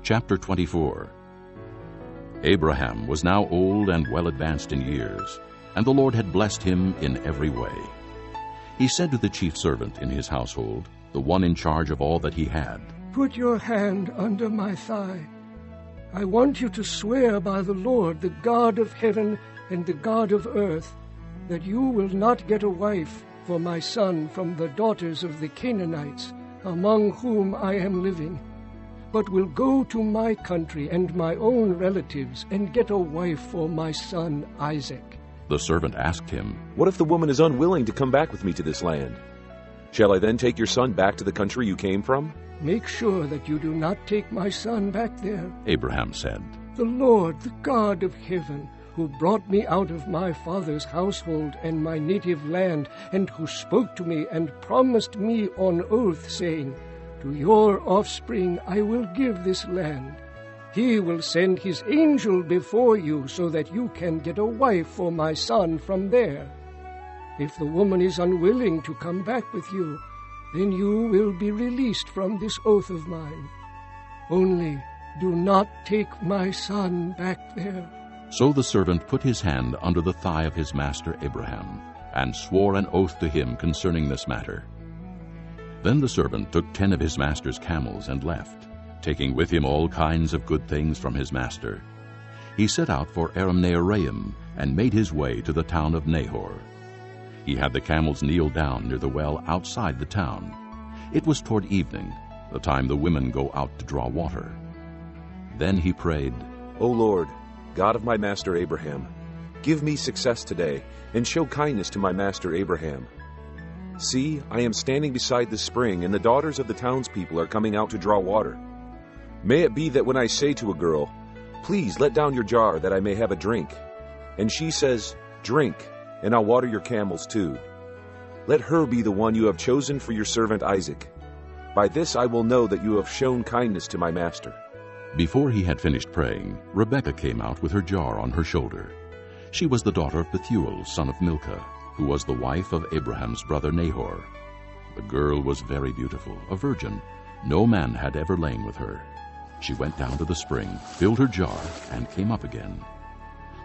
Chapter 24. Abraham was now old and well advanced in years, and the Lord had blessed him in every way. He said to the chief servant in his household, the one in charge of all that he had, "Put your hand under my thigh. I want you to swear by the Lord, the God of heaven and the God of earth, that you will not get a wife for my son from the daughters of the Canaanites, among whom I am living, but will go to my country and my own relatives and get a wife for my son Isaac." The servant asked him, "What if the woman is unwilling to come back with me to this land? Shall I then take your son back to the country you came from?" "Make sure that you do not take my son back there," Abraham said. "The Lord, the God of heaven, who brought me out of my father's household and my native land, and who spoke to me and promised me on oath, saying, 'To your offspring I will give this land,' he will send his angel before you so that you can get a wife for my son from there. If the woman is unwilling to come back with you, then you will be released from this oath of mine. Only do not take my son back there." So the servant put his hand under the thigh of his master Abraham, and swore an oath to him concerning this matter. Then the servant took 10 of his master's camels and left, taking with him all kinds of good things from his master. He set out for Aram-naharaim and made his way to the town of Nahor. He had the camels kneel down near the well outside the town. It was toward evening, the time the women go out to draw water. Then he prayed, "O Lord, God of my master Abraham, give me success today, and show kindness to my master Abraham. See, I am standing beside the spring, and the daughters of the townspeople are coming out to draw water. May it be that when I say to a girl, 'Please let down your jar that I may have a drink,' and she says, 'Drink, and I'll water your camels too,' let her be the one you have chosen for your servant Isaac. By this I will know that you have shown kindness to my master." Before he had finished praying, Rebekah came out with her jar on her shoulder. She was the daughter of Bethuel, son of Milcah, who was the wife of Abraham's brother Nahor. The girl was very beautiful, a virgin. No man had ever lain with her. She went down to the spring, filled her jar, and came up again.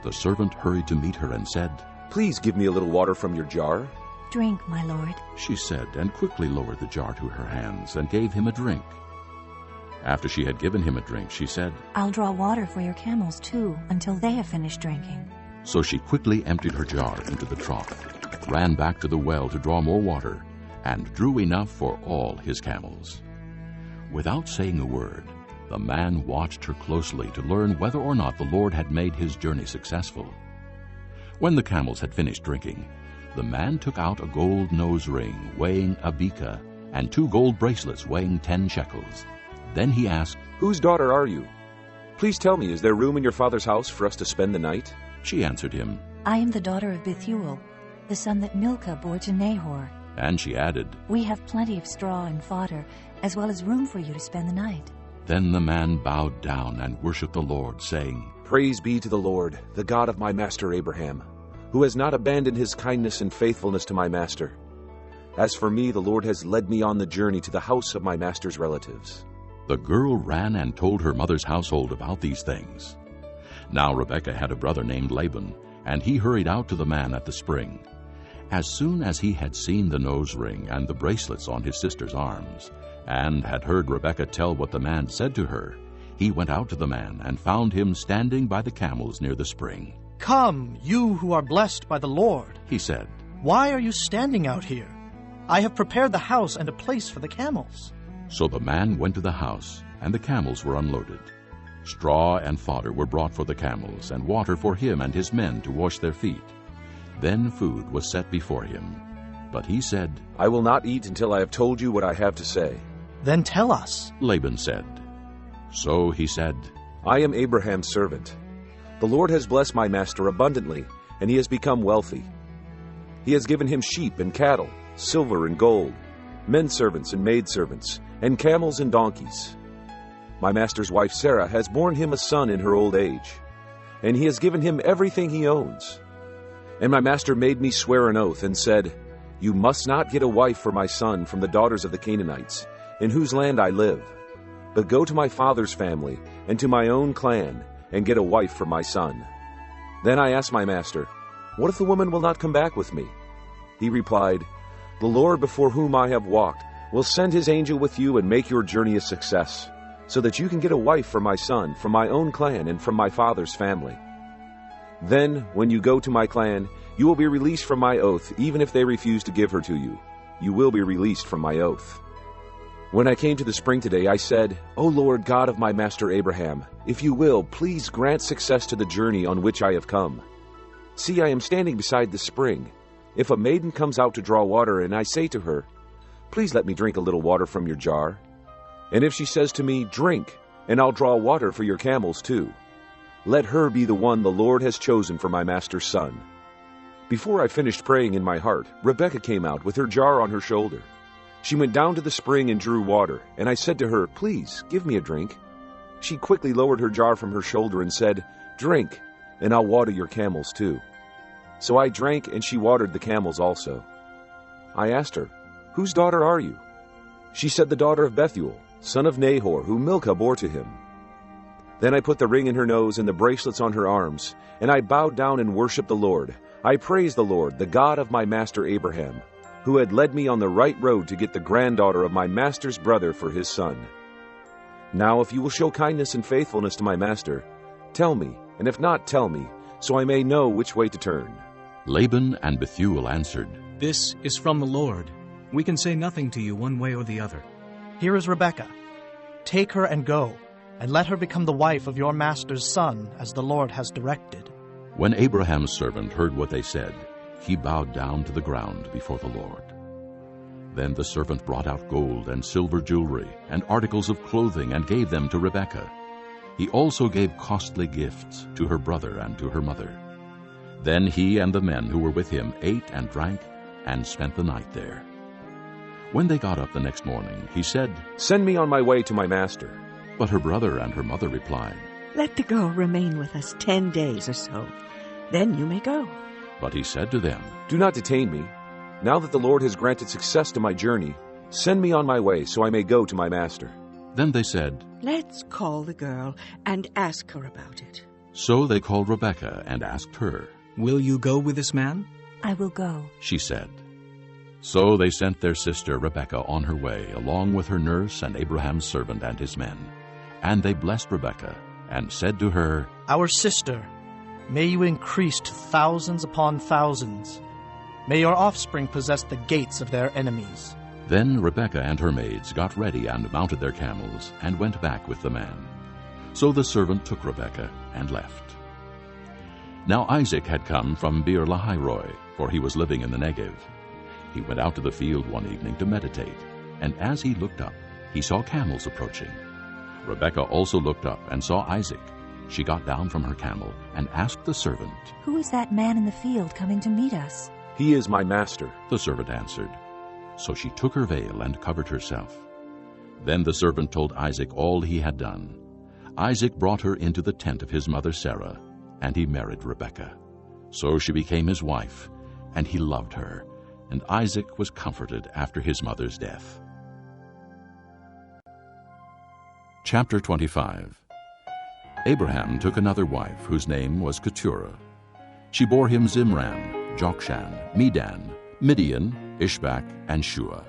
The servant hurried to meet her and said, "Please give me a little water from your jar." "Drink, my lord," she said, and quickly lowered the jar to her hands and gave him a drink. After she had given him a drink, she said, "I'll draw water for your camels too, until they have finished drinking." So she quickly emptied her jar into the trough, ran back to the well to draw more water, and drew enough for all his camels. Without saying a word, the man watched her closely to learn whether or not the Lord had made his journey successful. When the camels had finished drinking, the man took out a gold nose ring weighing a beka and 2 gold bracelets weighing 10 shekels. Then he asked, "Whose daughter are you? Please tell me, is there room in your father's house for us to spend the night?" She answered him, "I am the daughter of Bethuel, the son that Milcah bore to Nahor." And she added, "We have plenty of straw and fodder, as well as room for you to spend the night." Then the man bowed down and worshipped the Lord, saying, "Praise be to the Lord, the God of my master Abraham, who has not abandoned his kindness and faithfulness to my master. As for me, the Lord has led me on the journey to the house of my master's relatives." The girl ran and told her mother's household about these things. Now Rebekah had a brother named Laban, and he hurried out to the man at the spring. As soon as he had seen the nose ring and the bracelets on his sister's arms, and had heard Rebekah tell what the man said to her, he went out to the man and found him standing by the camels near the spring. "Come, you who are blessed by the Lord," he said. "Why are you standing out here? I have prepared the house and a place for the camels." So the man went to the house, and the camels were unloaded. Straw and fodder were brought for the camels, and water for him and his men to wash their feet. Then food was set before him. But he said, "I will not eat until I have told you what I have to say." "Then tell us," Laban said. So he said, "I am Abraham's servant. The Lord has blessed my master abundantly, and he has become wealthy. He has given him sheep and cattle, silver and gold, men servants and maidservants, and camels and donkeys. My master's wife Sarah has borne him a son in her old age, and he has given him everything he owns. And my master made me swear an oath and said, 'You must not get a wife for my son from the daughters of the Canaanites, in whose land I live. but go to my father's family and to my own clan and get a wife for my son." Then I asked my master, "What if the woman will not come back with me?" He replied, "The Lord before whom I have walked will send his angel with you and make your journey a success, so that you can get a wife for my son from my own clan and from my father's family. Then, when you go to my clan, you will be released from my oath, even if they refuse to give her to you. You will be released from my oath." When I came to the spring today, I said, "O Lord God of my master Abraham, if you will, please grant success to the journey on which I have come. See, I am standing beside the spring. If a maiden comes out to draw water and I say to her, 'Please let me drink a little water from your jar,' and if she says to me, 'Drink, and I'll draw water for your camels too,' let her be the one the Lord has chosen for my master's son." Before I finished praying in my heart, Rebekah came out with her jar on her shoulder. She went down to the spring and drew water, and I said to her, "Please, give me a drink." She quickly lowered her jar from her shoulder and said, "Drink, and I'll water your camels too." So I drank, and she watered the camels also. I asked her, "Whose daughter are you?" She said, "The daughter of Bethuel, son of Nahor, whom Milcah bore to him." Then I put the ring in her nose and the bracelets on her arms, and I bowed down and worshipped the Lord. I praised the Lord, the God of my master Abraham, who had led me on the right road to get the granddaughter of my master's brother for his son. Now if you will show kindness and faithfulness to my master, tell me, and if not, tell me, so I may know which way to turn." Laban and Bethuel answered, "This is from the Lord. We can say nothing to you one way or the other." Here is Rebekah. Take her and go, and let her become the wife of your master's son, as the Lord has directed." When Abraham's servant heard what they said, he bowed down to the ground before the Lord. Then the servant brought out gold and silver jewelry and articles of clothing and gave them to Rebekah. He also gave costly gifts to her brother and to her mother. Then he and the men who were with him ate and drank and spent the night there. When they got up the next morning, he said, "Send me on my way to my master." But her brother and her mother replied, "Let the girl remain with us 10 days or so. Then you may go." But he said to them, "Do not detain me. Now that the Lord has granted success to my journey, send me on my way so I may go to my master." Then they said, "Let's call the girl and ask her about it." So they called Rebekah and asked her. "Will you go with this man?" I will go. She said. So they sent their sister Rebekah on her way, along with her nurse and Abraham's servant and his men. And they blessed Rebekah and said to her, "Our sister, may you increase to thousands upon thousands. May your offspring possess the gates of their enemies." Then Rebekah and her maids got ready and mounted their camels and went back with the man. So the servant took Rebekah and left. Now Isaac had come from Beer-lahai-roi, for he was living in the Negev. He went out to the field one evening to meditate, and as he looked up, he saw camels approaching. Rebekah also looked up and saw Isaac. She got down from her camel and asked the servant, Who is that man in the field coming to meet us? "He is my master." The servant answered. So she took her veil and covered herself. Then the servant told Isaac all he had done. Isaac brought her into the tent of his mother Sarah, and he married Rebekah. So she became his wife, and he loved her, and Isaac was comforted after his mother's death. Chapter 25. Abraham took another wife, whose name was Keturah. She bore him Zimran, Jokshan, Medan, Midian, Ishbak, and Shua.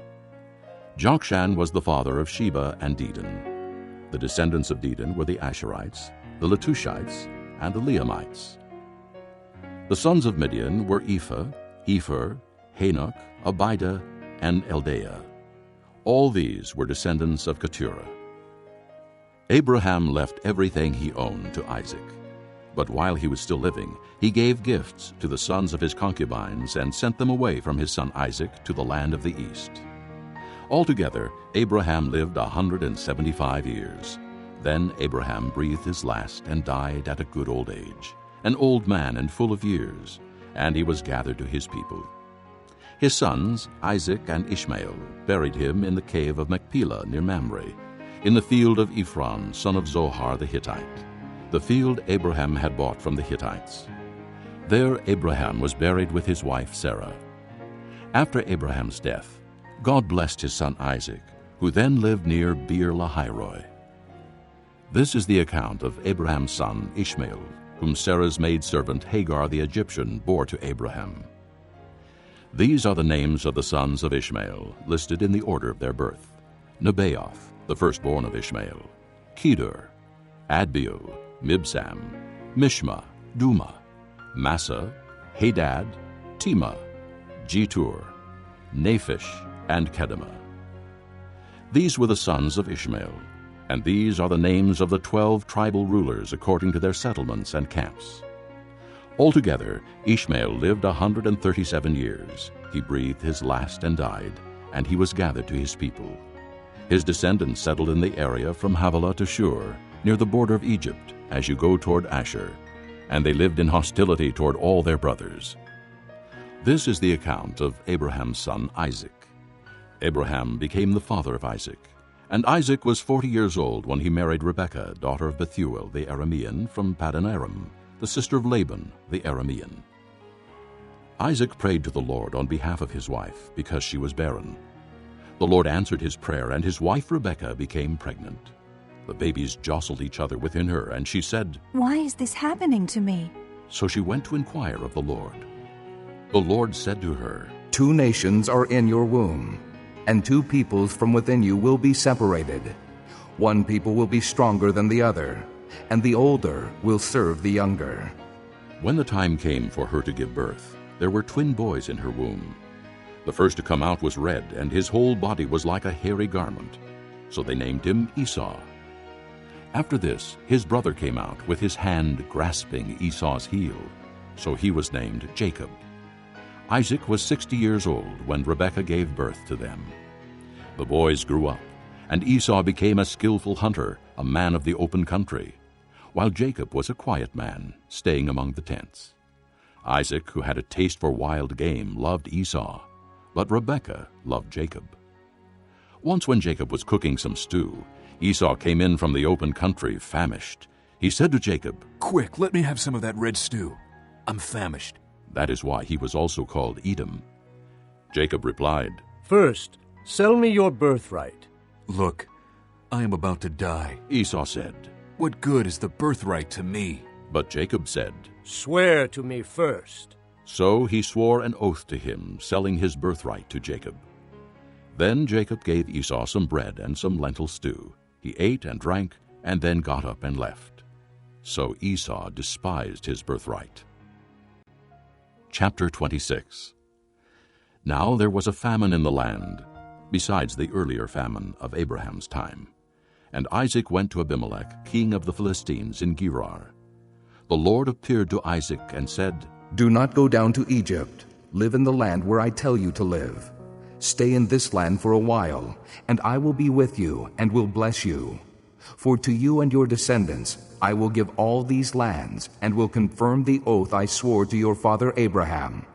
Jokshan was the father of Sheba and Dedan. The descendants of Dedan were the Asherites, the Letushites, and the Leamites. The sons of Midian were Ephah, Epher, Hanok, Abida, and Eldaah. All these were descendants of Keturah. Abraham left everything he owned to Isaac. But while he was still living, he gave gifts to the sons of his concubines and sent them away from his son Isaac to the land of the east. Altogether, Abraham lived 175 years. Then Abraham breathed his last and died at a good old age, an old man and full of years, and he was gathered to his people. His sons, Isaac and Ishmael, buried him in the cave of Machpelah near Mamre, in the field of Ephron, son of Zohar the Hittite, the field Abraham had bought from the Hittites. There Abraham was buried with his wife Sarah. After Abraham's death, God blessed his son Isaac, who then lived near Beer-lahai-roi. This is the account of Abraham's son Ishmael, whom Sarah's maidservant Hagar the Egyptian bore to Abraham. These are the names of the sons of Ishmael, listed in the order of their birth: Nebaioth, the firstborn of Ishmael; Kedar, Adbeel, Mibsam, Mishma, Duma, Massa, Hadad, Tema, Jetur, Naphish, and Kedemah. These were the sons of Ishmael, and these are the names of the 12 tribal rulers according to their settlements and camps. Altogether, Ishmael lived 137 years. He breathed his last and died, and he was gathered to his people. His descendants settled in the area from Havilah to Shur, near the border of Egypt, as you go toward Asher, and they lived in hostility toward all their brothers. This is the account of Abraham's son Isaac. Abraham became the father of Isaac, and Isaac was 40 years old when he married Rebekah, daughter of Bethuel the Aramean, from Paddan Aram, the sister of Laban the Aramean. Isaac prayed to the Lord on behalf of his wife, because she was barren. The Lord answered his prayer, and his wife Rebekah became pregnant. The babies jostled each other within her, and she said, "Why is this happening to me?" So she went to inquire of the Lord. The Lord said to her, 2 nations are in your womb, and 2 peoples from within you will be separated. One people will be stronger than the other, and the older will serve the younger. When the time came for her to give birth, there were twin boys in her womb. The first to come out was red, and his whole body was like a hairy garment. So they named him Esau. After this, his brother came out with his hand grasping Esau's heel. So he was named Jacob. Isaac was 60 years old when Rebekah gave birth to them. The boys grew up, and Esau became a skillful hunter, a man of the open country, while Jacob was a quiet man, staying among the tents. Isaac, who had a taste for wild game, loved Esau, but Rebekah loved Jacob. Once when Jacob was cooking some stew, Esau came in from the open country, famished. He said to Jacob, "Quick, let me have some of that red stew. I'm famished." That is why he was also called Edom. Jacob replied, "First, sell me your birthright." "Look, I am about to die." Esau said. "What good is the birthright to me?" But Jacob said, "Swear to me first." So he swore an oath to him, selling his birthright to Jacob. Then Jacob gave Esau some bread and some lentil stew. He ate and drank, and then got up and left. So Esau despised his birthright. Chapter 26. Now there was a famine in the land, besides the earlier famine of Abraham's time. And Isaac went to Abimelech, king of the Philistines, in Gerar. The Lord appeared to Isaac and said, Do not go down to Egypt. Live in the land where I tell you to live. Stay in this land for a while, and I will be with you and will bless you. For to you and your descendants I will give all these lands, and will confirm the oath I swore to your father Abraham.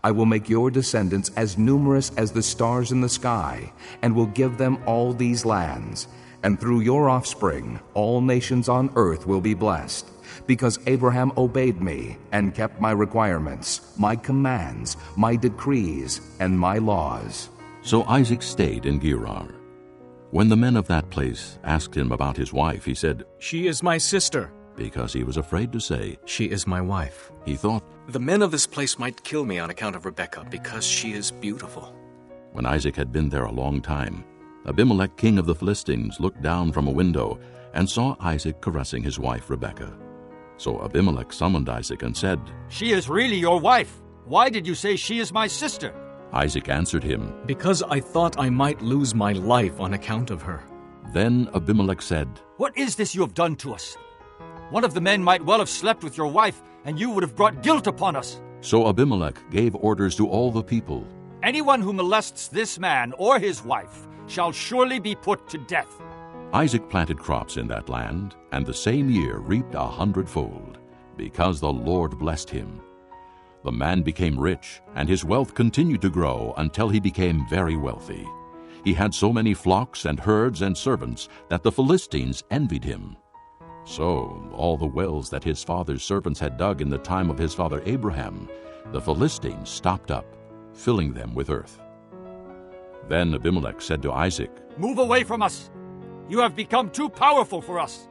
I will make your descendants as numerous as the stars in the sky, and will give them all these lands. And through your offspring all nations on earth will be blessed, because Abraham obeyed me and kept my requirements, my commands, my decrees, and my laws. So Isaac stayed in Gerar. When the men of that place asked him about his wife, he said, "She is my sister." Because he was afraid to say, "She is my wife." He thought, "The men of this place might kill me on account of Rebekah, because she is beautiful." When Isaac had been there a long time, Abimelech, king of the Philistines, looked down from a window and saw Isaac caressing his wife Rebekah. So Abimelech summoned Isaac and said, "She is really your wife. Why did you say she is my sister?" Isaac answered him, "Because I thought I might lose my life on account of her." Then Abimelech said, "What is this you have done to us? One of the men might well have slept with your wife, and you would have brought guilt upon us." So Abimelech gave orders to all the people, "Anyone who molests this man or his wife shall surely be put to death." Isaac planted crops in that land, and the same year reaped 100-fold, because the Lord blessed him. The man became rich, and his wealth continued to grow until he became very wealthy. He had so many flocks and herds and servants that the Philistines envied him. So all the wells that his father's servants had dug in the time of his father Abraham, the Philistines stopped up, filling them with earth. Then Abimelech said to Isaac, "Move away from us. You have become too powerful for us."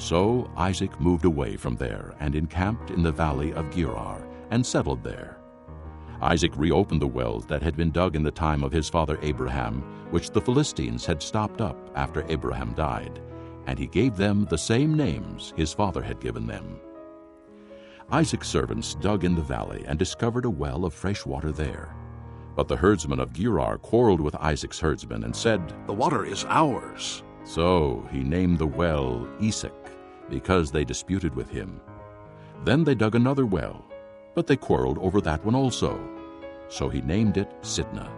So Isaac moved away from there and encamped in the valley of Gerar and settled there. Isaac reopened the wells that had been dug in the time of his father Abraham, which the Philistines had stopped up after Abraham died, and he gave them the same names his father had given them. Isaac's servants dug in the valley and discovered a well of fresh water there. But the herdsmen of Gerar quarreled with Isaac's herdsmen and said, "The water is ours." So he named the well Esek, because they disputed with him. Then they dug another well, but they quarreled over that one also. So he named it Sitnah.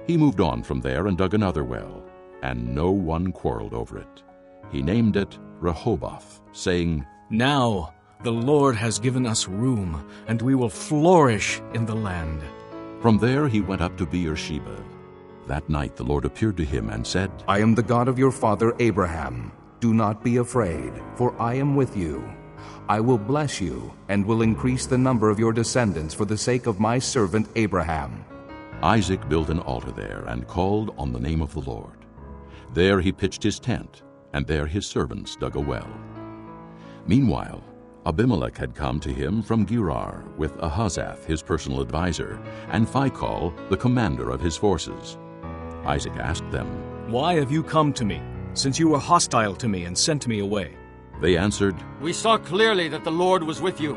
He moved on from there and dug another well, and no one quarreled over it. He named it Rehoboth, saying, "Now the Lord has given us room, and we will flourish in the land." From there he went up to Beersheba. That night the Lord appeared to him and said, I am the God of your father Abraham. Do not be afraid, for I am with you. I will bless you, and will increase the number of your descendants for the sake of my servant Abraham. Isaac built an altar there and called on the name of the Lord. There he pitched his tent, and there his servants dug a well. Meanwhile, Abimelech had come to him from Gerar with Ahazath, his personal advisor, and Phicol, the commander of his forces. Isaac asked them, "Why have you come to me, since you were hostile to me and sent me away?" They answered, "We saw clearly that the Lord was with you.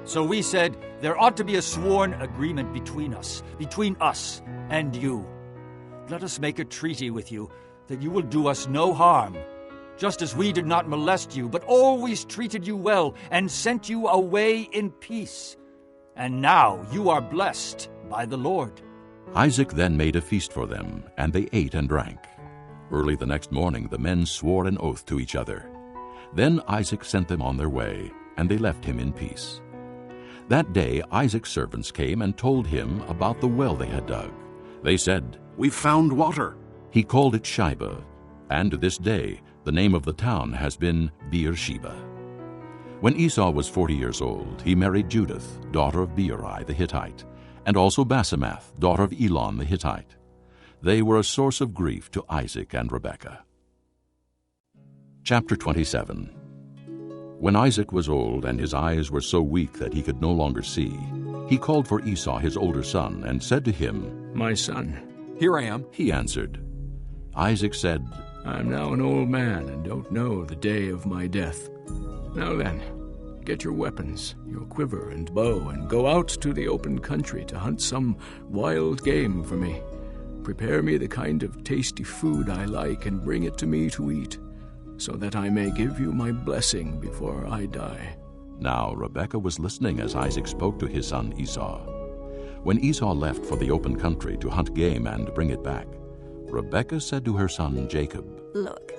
So we said, there ought to be a sworn agreement between us and you. Let us make a treaty with you that you will do us no harm, just as we did not molest you, but always treated you well and sent you away in peace. And now you are blessed by the Lord." Isaac then made a feast for them, and they ate and drank. Early the next morning the men swore an oath to each other. Then Isaac sent them on their way, and they left him in peace. That day Isaac's servants came and told him about the well they had dug. They said, "We found water." He called it Shibah, and to this day the name of the town has been Beersheba. When Esau was 40 years old, he married Judith, daughter of Beeri the Hittite, and also Basemath, daughter of Elon the Hittite. They were a source of grief to Isaac and Rebekah. Chapter 27. When Isaac was old and his eyes were so weak that he could no longer see, he called for Esau his older son and said to him, "My son." "Here I am," he answered. Isaac said, "I am now an old man and don't know the day of my death. Now then, get your weapons, your quiver and bow, and go out to the open country to hunt some wild game for me. Prepare me the kind of tasty food I like and bring it to me to eat, so that I may give you my blessing before I die." Now Rebekah was listening as Isaac spoke to his son Esau. When Esau left for the open country to hunt game and bring it back, Rebekah said to her son Jacob, "Look,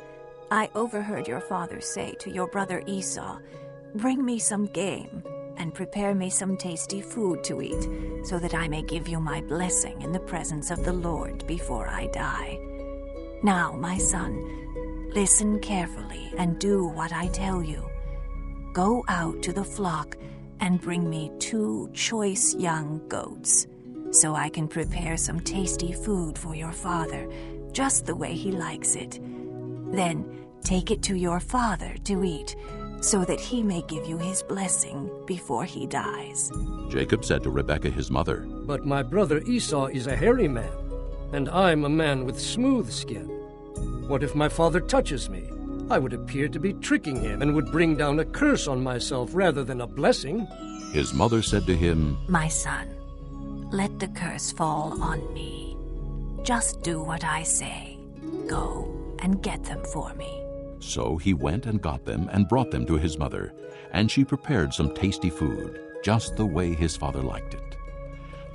I overheard your father say to your brother Esau, 'Bring me some game and prepare me some tasty food to eat, so that I may give you my blessing in the presence of the Lord before I die.' Now, my son, listen carefully and do what I tell you. Go out to the flock and bring me 2 choice young goats, so I can prepare some tasty food for your father, just the way he likes it. Then take it to your father to eat, so that he may give you his blessing before he dies." Jacob said to Rebekah his mother, "But my brother Esau is a hairy man, and I'm a man with smooth skin. What if my father touches me? I would appear to be tricking him and would bring down a curse on myself rather than a blessing." His mother said to him, "My son, let the curse fall on me. Just do what I say. Go and get them for me." So he went and got them and brought them to his mother, and she prepared some tasty food, just the way his father liked it.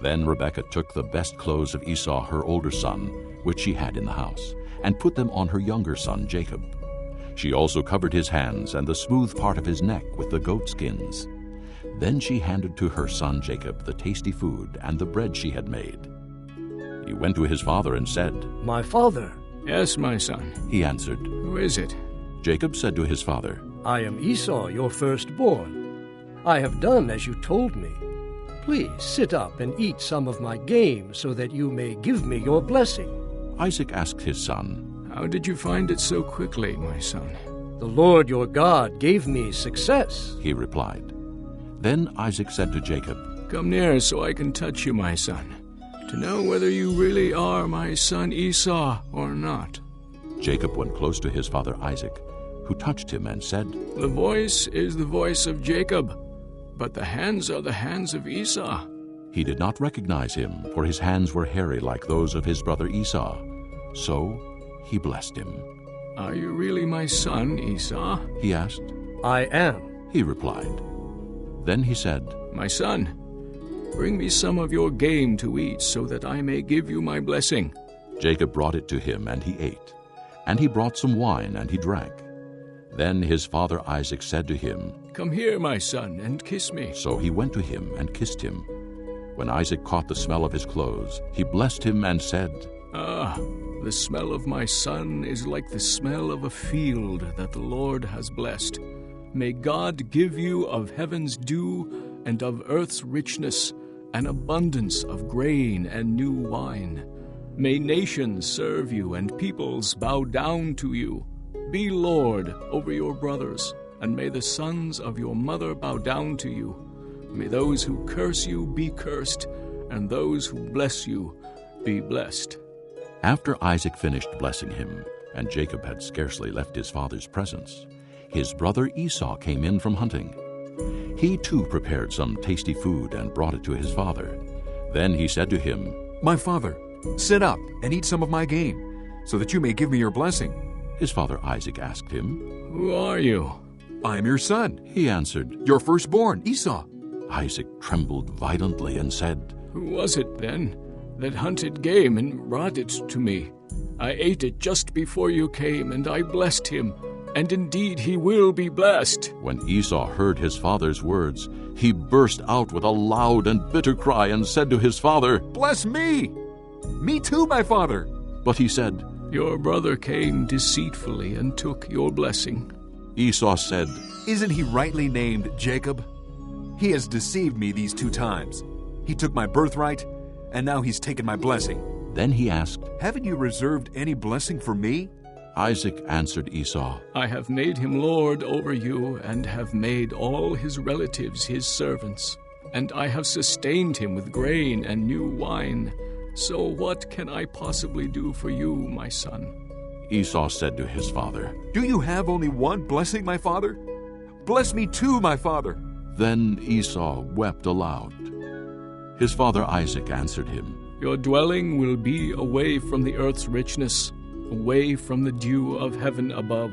Then Rebekah took the best clothes of Esau her older son, which she had in the house, and put them on her younger son Jacob. She also covered his hands and the smooth part of his neck with the goat skins. Then she handed to her son Jacob the tasty food and the bread she had made. He went to his father and said, "My father." "Yes, my son," he answered. "Who is it?" Jacob said to his father, "I am Esau, your firstborn. I have done as you told me. Please sit up and eat some of my game so that you may give me your blessing." Isaac asked his son, "How did you find it so quickly, my son?" The Lord your God gave me success, he replied. Then Isaac said to Jacob, Come near so I can touch you, my son, to know whether you really are my son Esau or not. Jacob went close to his father Isaac, who touched him and said, The voice is the voice of Jacob, but the hands are the hands of Esau. He did not recognize him, for his hands were hairy like those of his brother Esau. So he blessed him. Are you really my son, Esau? He asked. I am, he replied. Then he said, My son, bring me some of your game to eat, so that I may give you my blessing. Jacob brought it to him, and he ate. And he brought some wine, and he drank. Then his father Isaac said to him, Come here, my son, and kiss me. So he went to him and kissed him. When Isaac caught the smell of his clothes, he blessed him and said, Ah, the smell of my son is like the smell of a field that the Lord has blessed. May God give you of heaven's dew and of earth's richness an abundance of grain and new wine. May nations serve you and peoples bow down to you. Be Lord over your brothers, and may the sons of your mother bow down to you. May those who curse you be cursed, and those who bless you be blessed. After Isaac finished blessing him, and Jacob had scarcely left his father's presence, his brother Esau came in from hunting. He too prepared some tasty food and brought it to his father. Then he said to him, My father, sit up and eat some of my game, so that you may give me your blessing. His father Isaac asked him, Who are you? I am your son. He answered, Your firstborn, Esau. Isaac trembled violently and said, Who was it then that hunted game and brought it to me? I ate it just before you came, and I blessed him, and indeed he will be blessed. When Esau heard his father's words, he burst out with a loud and bitter cry and said to his father, Bless me! Me too, my father. But he said, Your brother came deceitfully and took your blessing. Esau said, Isn't he rightly named Jacob? He has deceived me these 2 times. He took my birthright, and now he's taken my blessing. Then he asked, Haven't you reserved any blessing for me? Isaac answered Esau, I have made him lord over you, and have made all his relatives his servants, and I have sustained him with grain and new wine. So what can I possibly do for you, my son? Esau said to his father, Do you have only one blessing, my father? Bless me too, my father. Then Esau wept aloud. His father Isaac answered him, Your dwelling will be away from the earth's richness, away from the dew of heaven above.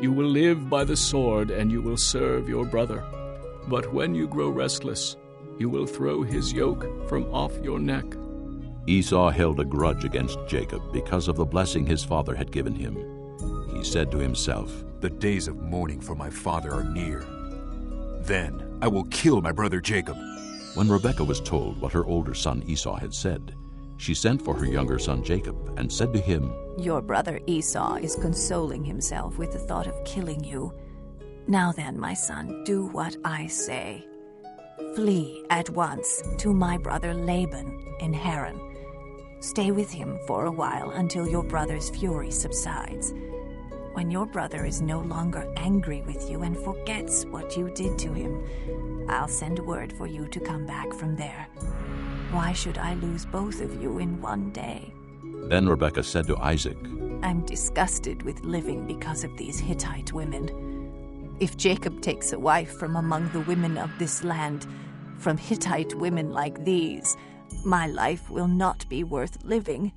You will live by the sword, and you will serve your brother. But when you grow restless, you will throw his yoke from off your neck. Esau held a grudge against Jacob because of the blessing his father had given him. He said to himself, The days of mourning for my father are near. Then I will kill my brother Jacob. When Rebekah was told what her older son Esau had said, she sent for her younger son Jacob and said to him, Your brother Esau is consoling himself with the thought of killing you. Now then, my son, do what I say. Flee at once to my brother Laban in Haran. Stay with him for a while until your brother's fury subsides. When your brother is no longer angry with you and forgets what you did to him, I'll send word for you to come back from there. Why should I lose both of you in one day? Then Rebekah said to Isaac, I'm disgusted with living because of these Hittite women. If Jacob takes a wife from among the women of this land, from Hittite women like these, my life will not be worth living.